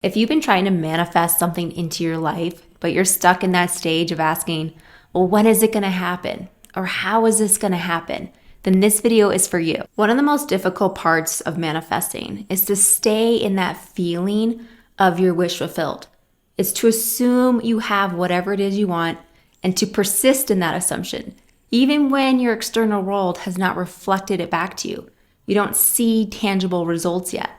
If you've been trying to manifest something into your life, but you're stuck in that stage of asking, well, when is it going to happen? Or how is this going to happen? Then this video is for you. One of the most difficult parts of manifesting is to stay in that feeling of your wish fulfilled. It's to assume you have whatever it is you want and to persist in that assumption, even when your external world has not reflected it back to you. You don't see tangible results yet.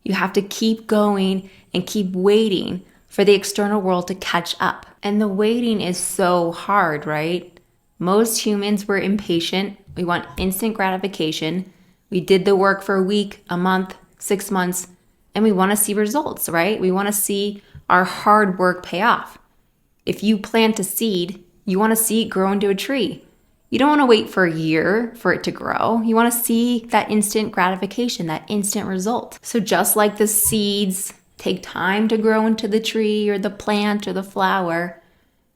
You have to keep going and keep waiting for the external world to catch up. And the waiting is so hard, right? Most humans were impatient. We want instant gratification. We did the work for a week, a month, 6 months, and we want to see results, right? We want to see our hard work pay off. If you plant a seed, you want to see it grow into a tree. You don't want to wait for a year for it to grow. You want to see that instant gratification, that instant result. So just like the seeds take time to grow into the tree or the plant or the flower,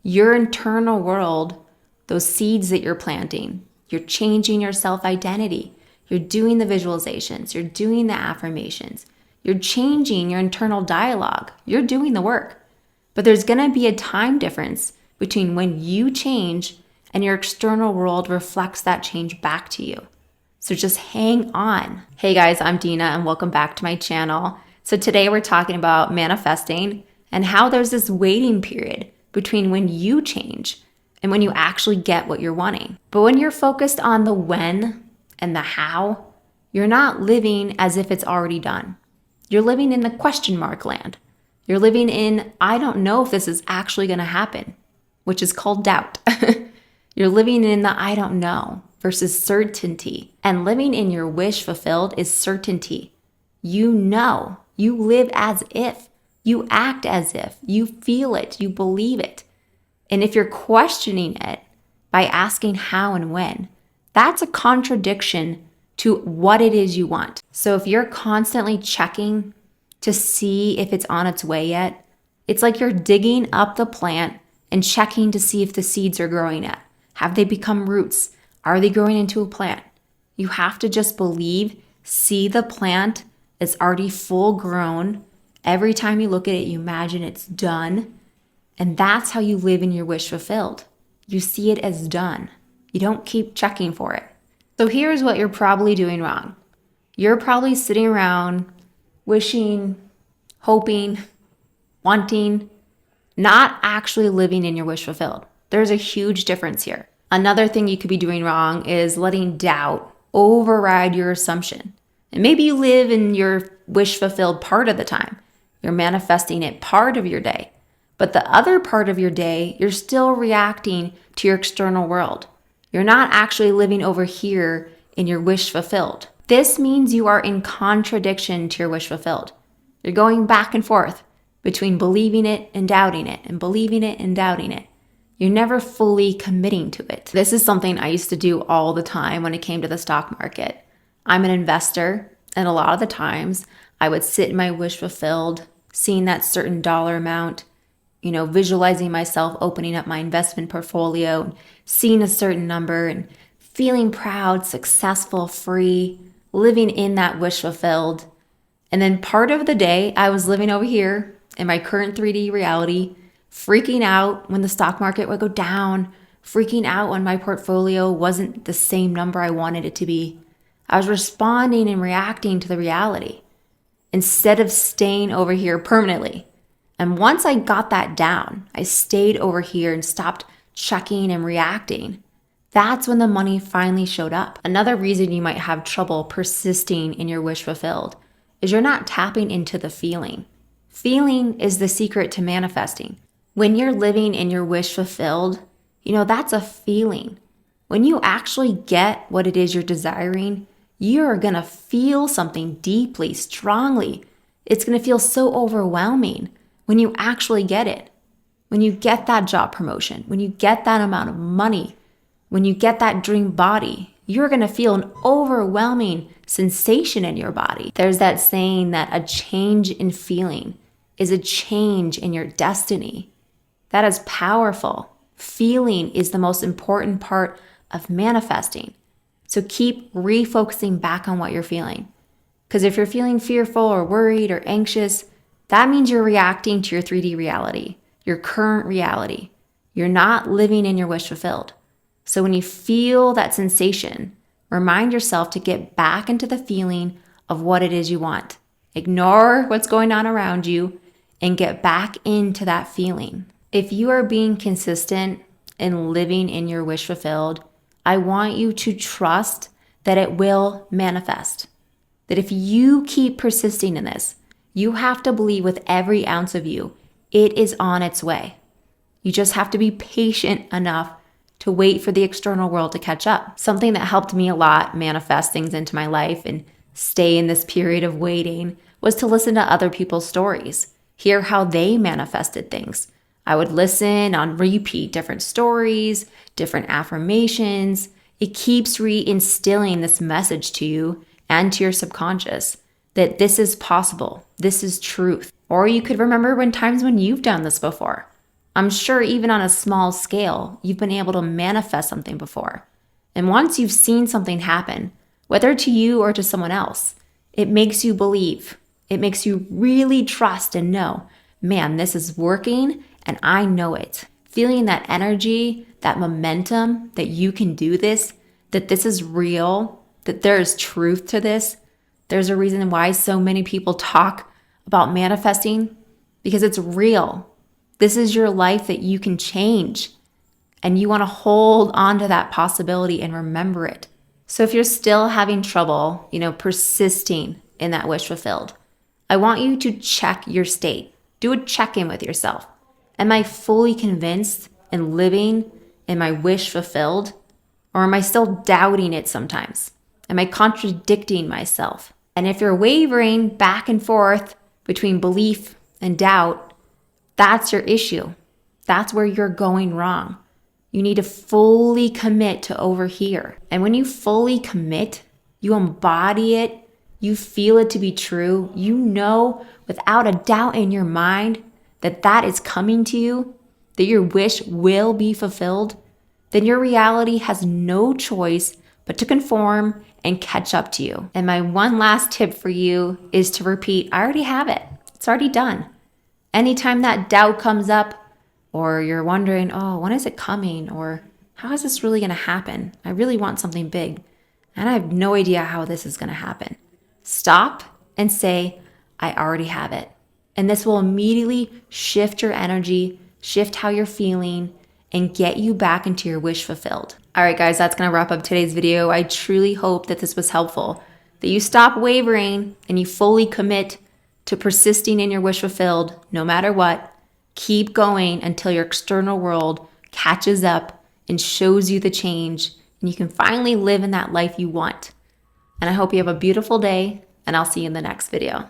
your internal world, those seeds that you're planting, you're changing your self-identity. You're doing the visualizations. You're doing the affirmations. You're changing your internal dialogue. You're doing the work. But there's going to be a time difference between when you change and your external world reflects that change back to you. So just hang on. Hey guys, I'm Dina and welcome back to my channel. So today we're talking about manifesting and how there's this waiting period between when you change and when you actually get what you're wanting. But when you're focused on the when and the how, you're not living as if it's already done. You're living in the question mark land. You're living in, I don't know if this is actually going to happen, which is called doubt. You're living in the I don't know versus certainty. And living in your wish fulfilled is certainty. You know, you live as if, you act as if, you feel it, you believe it. And if you're questioning it by asking how and when, that's a contradiction to what it is you want. So if you're constantly checking to see if it's on its way yet, it's like you're digging up the plant and checking to see if the seeds are growing yet. Have they become roots? Are they growing into a plant? You have to just believe, see the plant is already full grown. Every time you look at it, you imagine it's done. And that's how you live in your wish fulfilled. You see it as done. You don't keep checking for it. So here's what you're probably doing wrong. You're probably sitting around wishing, hoping, wanting, not actually living in your wish fulfilled. There's a huge difference here. Another thing you could be doing wrong is letting doubt override your assumption. And maybe you live in your wish fulfilled part of the time. You're manifesting it part of your day. But the other part of your day, you're still reacting to your external world. You're not actually living over here in your wish fulfilled. This means you are in contradiction to your wish fulfilled. You're going back and forth between believing it and doubting it and believing it and doubting it. You're never fully committing to it. This is something I used to do all the time when it came to the stock market. I'm an investor, and a lot of the times I would sit in my wish fulfilled, seeing that certain dollar amount, visualizing myself opening up my investment portfolio, and seeing a certain number and feeling proud, successful, free, living in that wish fulfilled. And then part of the day I was living over here in my current 3D reality, freaking out when the stock market would go down, freaking out when my portfolio wasn't the same number I wanted it to be. I was responding and reacting to the reality instead of staying over here permanently. And once I got that down, I stayed over here and stopped checking and reacting. That's when the money finally showed up. Another reason you might have trouble persisting in your wish fulfilled is you're not tapping into the feeling. Feeling is the secret to manifesting. When you're living in your wish fulfilled, that's a feeling. When you actually get what it is you're desiring, you're going to feel something deeply, strongly. It's going to feel so overwhelming when you actually get it. When you get that job promotion, when you get that amount of money, when you get that dream body, you're going to feel an overwhelming sensation in your body. There's that saying that a change in feeling is a change in your destiny. That is powerful. Feeling is the most important part of manifesting. So keep refocusing back on what you're feeling. Because if you're feeling fearful or worried or anxious, That means you're reacting to your 3D reality, your current reality. You're not living in your wish fulfilled. So when you feel that sensation, remind yourself to get back into the feeling of what it is you want. Ignore what's going on around you and get back into that feeling. If you are being consistent in living in your wish fulfilled, I want you to trust that it will manifest. That if you keep persisting in this, you have to believe with every ounce of you, it is on its way. You just have to be patient enough to wait for the external world to catch up. Something that helped me a lot manifest things into my life and stay in this period of waiting was to listen to other people's stories, hear how they manifested things. I would listen on repeat, different stories, different affirmations. It keeps reinstilling this message to you and to your subconscious that this is possible, this is truth. Or you could remember times when you've done this before. I'm sure even on a small scale, you've been able to manifest something before. And once you've seen something happen, whether to you or to someone else, it makes you believe. It makes you really trust and know, man, this is working and I know it. Feeling that energy, that momentum, that you can do this, that this is real, that there is truth to this. There's a reason why so many people talk about manifesting, because it's real. This is your life that you can change, and you want to hold on to that possibility and remember it. So if you're still having trouble, persisting in that wish fulfilled, I want you to check your state. Do a check-in with yourself. Am I fully convinced and living in my wish fulfilled? Or am I still doubting it sometimes? Am I contradicting myself? And if you're wavering back and forth between belief and doubt, that's your issue. That's where you're going wrong. You need to fully commit to over here. And when you fully commit, you embody it, you feel it to be true, you know without a doubt in your mind that that is coming to you, that your wish will be fulfilled, then your reality has no choice but to conform and catch up to you. And my one last tip for you is to repeat, I already have it. It's already done. Anytime that doubt comes up, or you're wondering, oh, when is it coming? Or how is this really going to happen? I really want something big, and I have no idea how this is going to happen. Stop and say, I already have it. And this will immediately shift your energy, shift how you're feeling, and get you back into your wish fulfilled. All right, guys, that's going to wrap up today's video. I truly hope that this was helpful, that you stop wavering and you fully commit to persisting in your wish fulfilled no matter what. Keep going until your external world catches up and shows you the change, and you can finally live in that life you want. And I hope you have a beautiful day, and I'll see you in the next video.